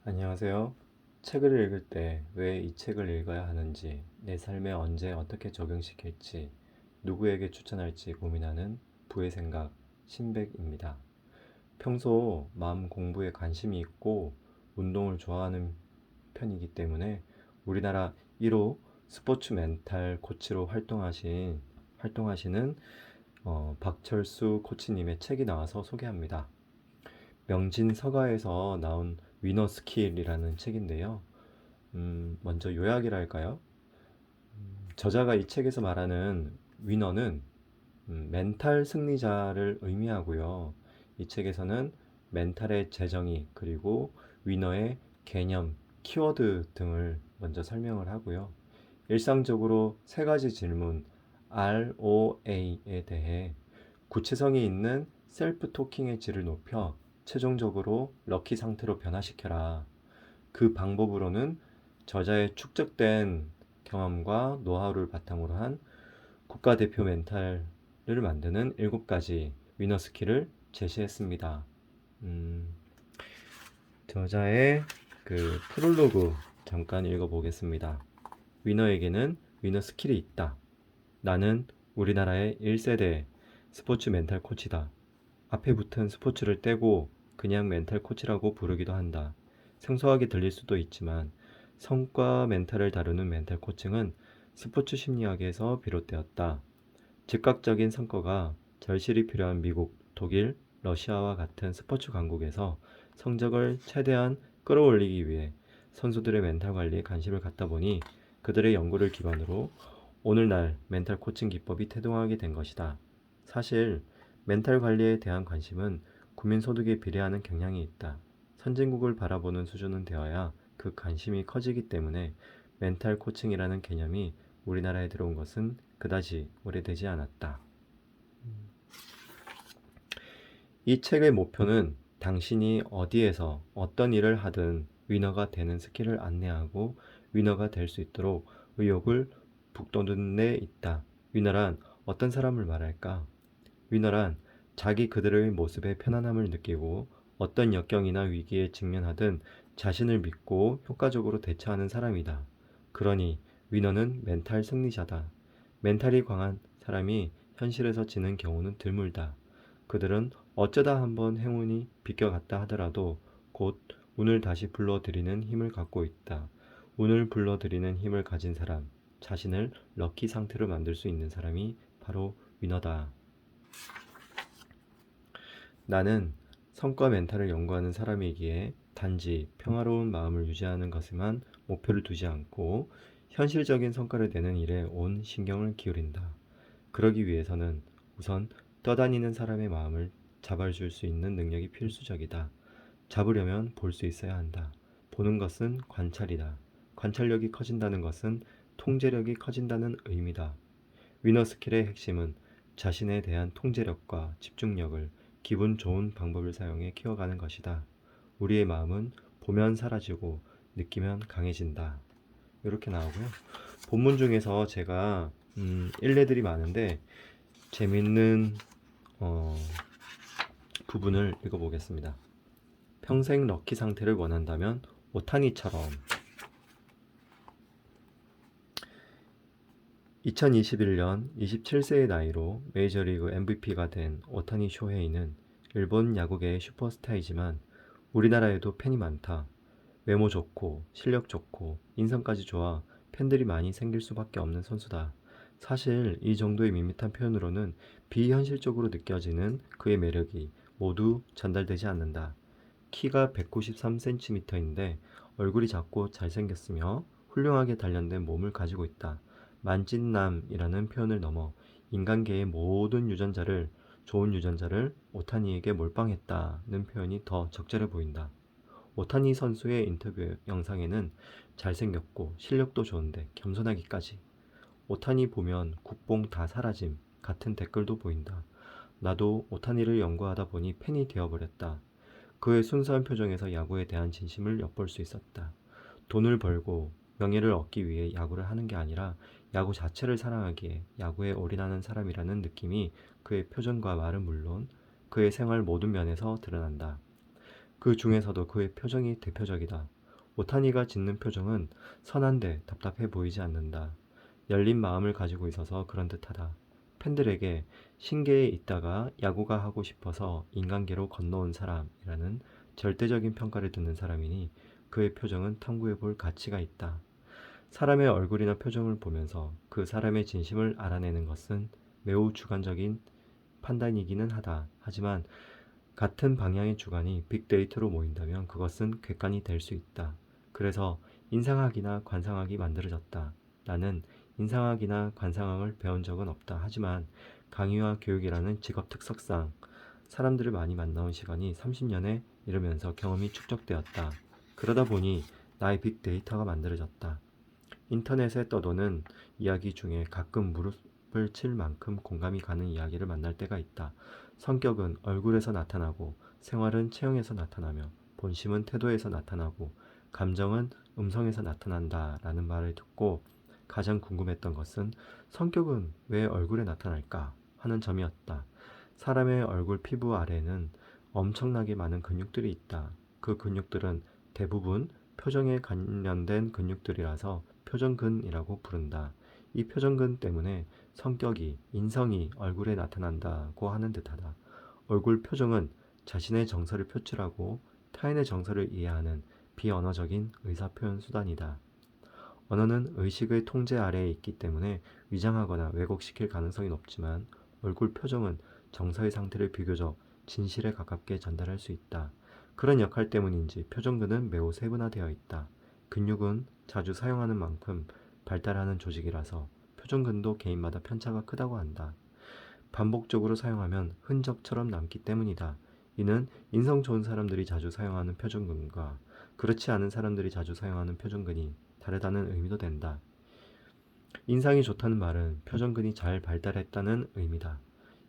안녕하세요. 책을 읽을 때 왜 이 책을 읽어야 하는지, 내 삶에 언제 어떻게 적용시킬지, 누구에게 추천할지 고민하는 부의 생각, 신백입니다. 평소 마음 공부에 관심이 있고 운동을 좋아하는 편이기 때문에 우리나라 1호 스포츠 멘탈 코치로 활동하시는 박철수 코치님의 책이 나와서 소개합니다. 명진서가에서 나온 위너 스킬이라는 책인데요. 먼저 요약이랄까요? 저자가 이 책에서 말하는 위너는 멘탈 승리자를 의미하고요. 이 책에서는 멘탈의 재정의 그리고 위너의 개념, 키워드 등을 먼저 설명을 하고요. 일상적으로 세 가지 질문 ROA에 대해 구체성이 있는 셀프 토킹의 질을 높여 최종적으로 럭키 상태로 변화시켜라. 그 방법으로는 저자의 축적된 경험과 노하우를 바탕으로 한 국가대표 멘탈을 만드는 7가지 위너 스킬을 제시했습니다. 음, 저자의 그 프롤로그 잠깐 읽어보겠습니다. 위너에게는 위너 스킬이 있다. 나는 우리나라의 1세대 스포츠 멘탈 코치다. 앞에 붙은 스포츠를 떼고 그냥 멘탈 코치라고 부르기도 한다. 생소하게 들릴 수도 있지만 성과 멘탈을 다루는 멘탈 코칭은 스포츠 심리학에서 비롯되었다. 즉각적인 성과가 절실히 필요한 미국, 독일, 러시아와 같은 스포츠 강국에서 성적을 최대한 끌어올리기 위해 선수들의 멘탈 관리에 관심을 갖다 보니 그들의 연구를 기반으로 오늘날 멘탈 코칭 기법이 태동하게 된 것이다. 사실 멘탈 관리에 대한 관심은 국민 소득에 비례하는 경향이 있다. 선진국을 바라보는 수준은 되어야 그 관심이 커지기 때문에 멘탈 코칭이라는 개념이 우리나라에 들어온 것은 그다지 오래되지 않았다. 이 책의 목표는 당신이 어디에서 어떤 일을 하든 위너가 되는 스킬을 안내하고 위너가 될 수 있도록 의욕을 북돋는 데 있다. 위너란 어떤 사람을 말할까? 위너란 자기 그들의 모습에 편안함을 느끼고 어떤 역경이나 위기에 직면하든 자신을 믿고 효과적으로 대처하는 사람이다. 그러니 위너는 멘탈 승리자다. 멘탈이 강한 사람이 현실에서 지는 경우는 드물다. 그들은 어쩌다 한번 행운이 비껴갔다 하더라도 곧 운을 다시 불러들이는 힘을 갖고 있다. 운을 불러들이는 힘을 가진 사람, 자신을 럭키 상태로 만들 수 있는 사람이 바로 위너다. 나는 성과 멘탈을 연구하는 사람이기에 단지 평화로운 마음을 유지하는 것에만 목표를 두지 않고 현실적인 성과를 내는 일에 온 신경을 기울인다. 그러기 위해서는 우선 떠다니는 사람의 마음을 잡아줄 수 있는 능력이 필수적이다. 잡으려면 볼 수 있어야 한다. 보는 것은 관찰이다. 관찰력이 커진다는 것은 통제력이 커진다는 의미다. 위너 스킬의 핵심은 자신에 대한 통제력과 집중력을 기분 좋은 방법을 사용해 키워가는 것이다. 우리의 마음은 보면 사라지고 느끼면 강해진다. 이렇게 나오고요. 본문 중에서 제가 일례들이 많은데 재밌는 어, 부분을 읽어보겠습니다. 평생 럭키 상태를 원한다면 오타니처럼 2021년 27세의 나이로 메이저리그 MVP가 된 오타니 쇼헤이는 일본 야구계의 슈퍼스타이지만 우리나라에도 팬이 많다. 외모 좋고 실력 좋고 인성까지 좋아 팬들이 많이 생길 수밖에 없는 선수다. 사실 이 정도의 밋밋한 표현으로는 비현실적으로 느껴지는 그의 매력이 모두 전달되지 않는다. 키가 193cm인데 얼굴이 작고 잘생겼으며 훌륭하게 단련된 몸을 가지고 있다. 만찢남이라는 표현을 넘어 인간계의 모든 유전자를 좋은 유전자를 오타니에게 몰빵했다는 표현이 더 적절해 보인다. 오타니 선수의 인터뷰 영상에는 잘생겼고 실력도 좋은데 겸손하기까지. 오타니 보면 국뽕 다 사라짐 같은 댓글도 보인다. 나도 오타니를 연구하다 보니 팬이 되어버렸다. 그의 순수한 표정에서 야구에 대한 진심을 엿볼 수 있었다. 돈을 벌고 명예를 얻기 위해 야구를 하는 게 아니라 야구 자체를 사랑하기에 야구에 올인하는 사람이라는 느낌이 그의 표정과 말은 물론 그의 생활 모든 면에서 드러난다. 그 중에서도 그의 표정이 대표적이다. 오타니가 짓는 표정은 선한데 답답해 보이지 않는다. 열린 마음을 가지고 있어서 그런 듯하다. 팬들에게 신계에 있다가 야구가 하고 싶어서 인간계로 건너온 사람이라는 절대적인 평가를 듣는 사람이니 그의 표정은 탐구해 볼 가치가 있다. 사람의 얼굴이나 표정을 보면서 그 사람의 진심을 알아내는 것은 매우 주관적인 판단이기는 하다. 하지만 같은 방향의 주관이 빅데이터로 모인다면 그것은 객관이 될 수 있다. 그래서 인상학이나 관상학이 만들어졌다. 나는 인상학이나 관상학을 배운 적은 없다. 하지만 강의와 교육이라는 직업 특성상 사람들을 많이 만나온 시간이 30년에 이르면서 경험이 축적되었다. 그러다 보니 나의 빅데이터가 만들어졌다. 인터넷에 떠도는 이야기 중에 가끔 무릎을 칠 만큼 공감이 가는 이야기를 만날 때가 있다. 성격은 얼굴에서 나타나고, 생활은 체형에서 나타나며, 본심은 태도에서 나타나고, 감정은 음성에서 나타난다 라는 말을 듣고 가장 궁금했던 것은 성격은 왜 얼굴에 나타날까 하는 점이었다. 사람의 얼굴 피부 아래에는 엄청나게 많은 근육들이 있다. 그 근육들은 대부분 표정에 관련된 근육들이라서 표정근이라고 부른다. 이 표정근 때문에 성격이, 인성이 얼굴에 나타난다고 하는 듯하다. 얼굴 표정은 자신의 정서를 표출하고 타인의 정서를 이해하는 비언어적인 의사표현 수단이다. 언어는 의식의 통제 아래에 있기 때문에 위장하거나 왜곡시킬 가능성이 높지만 얼굴 표정은 정서의 상태를 비교적 진실에 가깝게 전달할 수 있다. 그런 역할 때문인지 표정근은 매우 세분화되어 있다. 근육은 자주 사용하는 만큼 발달하는 조직이라서 표정근도 개인마다 편차가 크다고 한다. 반복적으로 사용하면 흔적처럼 남기 때문이다. 이는 인성 좋은 사람들이 자주 사용하는 표정근과 그렇지 않은 사람들이 자주 사용하는 표정근이 다르다는 의미도 된다. 인상이 좋다는 말은 표정근이 잘 발달했다는 의미다.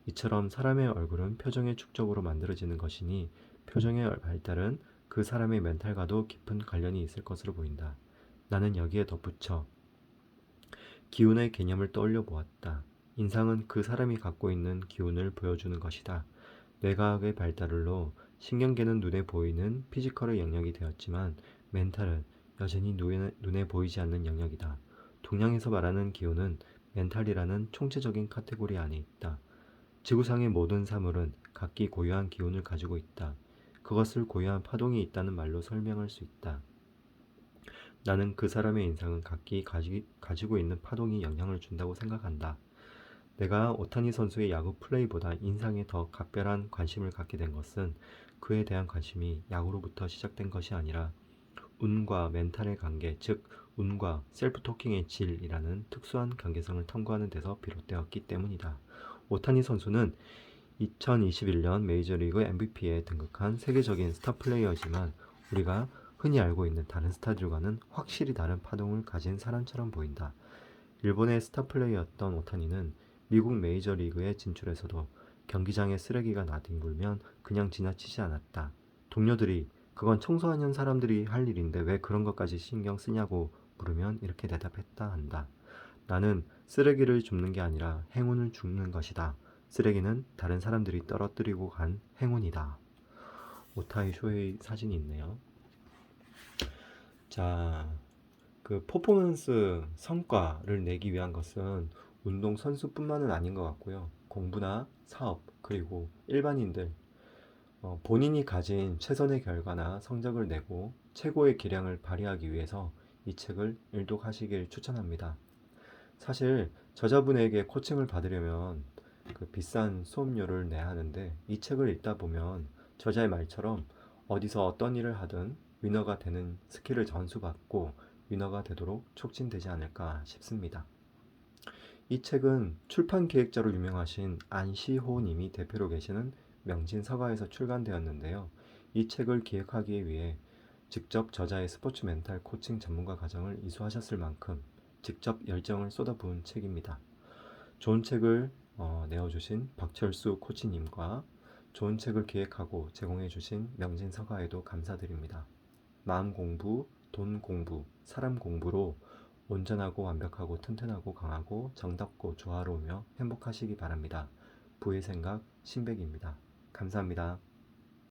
이처럼 사람의 얼굴은 표정의 축적으로 만들어지는 것이니 표정의 발달은 그 사람의 멘탈과도 깊은 관련이 있을 것으로 보인다. 나는 여기에 덧붙여 기운의 개념을 떠올려 보았다. 인상은 그 사람이 갖고 있는 기운을 보여주는 것이다. 뇌과학의 발달로 신경계는 눈에 보이는 피지컬의 영역이 되었지만 멘탈은 여전히 눈에 보이지 않는 영역이다. 동양에서 말하는 기운은 멘탈이라는 총체적인 카테고리 안에 있다. 지구상의 모든 사물은 각기 고유한 기운을 가지고 있다. 그것을 고유한 파동이 있다는 말로 설명할 수 있다. 나는 그 사람의 인상은 각기 가지고 있는 파동이 영향을 준다고 생각한다. 내가 오타니 선수의 야구 플레이보다 인상에 더 각별한 관심을 갖게 된 것은 그에 대한 관심이 야구로부터 시작된 것이 아니라 운과 멘탈의 관계, 즉 운과 셀프 토킹의 질이라는 특수한 관계성을 탐구하는 데서 비롯되었기 때문이다. 오타니 선수는 2021년 메이저리그 MVP에 등극한 세계적인 스타 플레이어지만 우리가 흔히 알고 있는 다른 스타들과는 확실히 다른 파동을 가진 사람처럼 보인다. 일본의 스타 플레이였던 오타니는 미국 메이저리그에 진출해서도 경기장에 쓰레기가 나뒹굴면 그냥 지나치지 않았다. 동료들이 그건 청소하는 사람들이 할 일인데 왜 그런 것까지 신경 쓰냐고 물으면 이렇게 대답했다 한다. 나는 쓰레기를 줍는 게 아니라 행운을 줍는 것이다. 쓰레기는 다른 사람들이 떨어뜨리고 간 행운이다. 오타이 쇼헤이 사진이 있네요. 자, 그 퍼포먼스 성과를 내기 위한 것은 운동 선수뿐만은 아닌 것 같고요. 공부나 사업 그리고 일반인들 본인이 가진 최선의 결과나 성적을 내고 최고의 기량을 발휘하기 위해서 이 책을 일독하시길 추천합니다. 사실 저자분에게 코칭을 받으려면 그 비싼 수업료를 내야 하는데 이 책을 읽다 보면 저자의 말처럼 어디서 어떤 일을 하든 위너가 되는 스킬을 전수받고 위너가 되도록 촉진되지 않을까 싶습니다. 이 책은 출판 기획자로 유명하신 안시호 님이 대표로 계시는 명진서가에서 출간되었는데요. 이 책을 기획하기 위해 직접 저자의 스포츠 멘탈 코칭 전문가 과정을 이수하셨을 만큼 직접 열정을 쏟아부은 책입니다. 좋은 책을 내어주신 박철수 코치님과 좋은 책을 기획하고 제공해주신 명진서가에도 감사드립니다. 마음 공부, 돈 공부, 사람 공부로 온전하고 완벽하고 튼튼하고 강하고 정답고 조화로우며 행복하시기 바랍니다. 부의 생각 신백입니다. 감사합니다.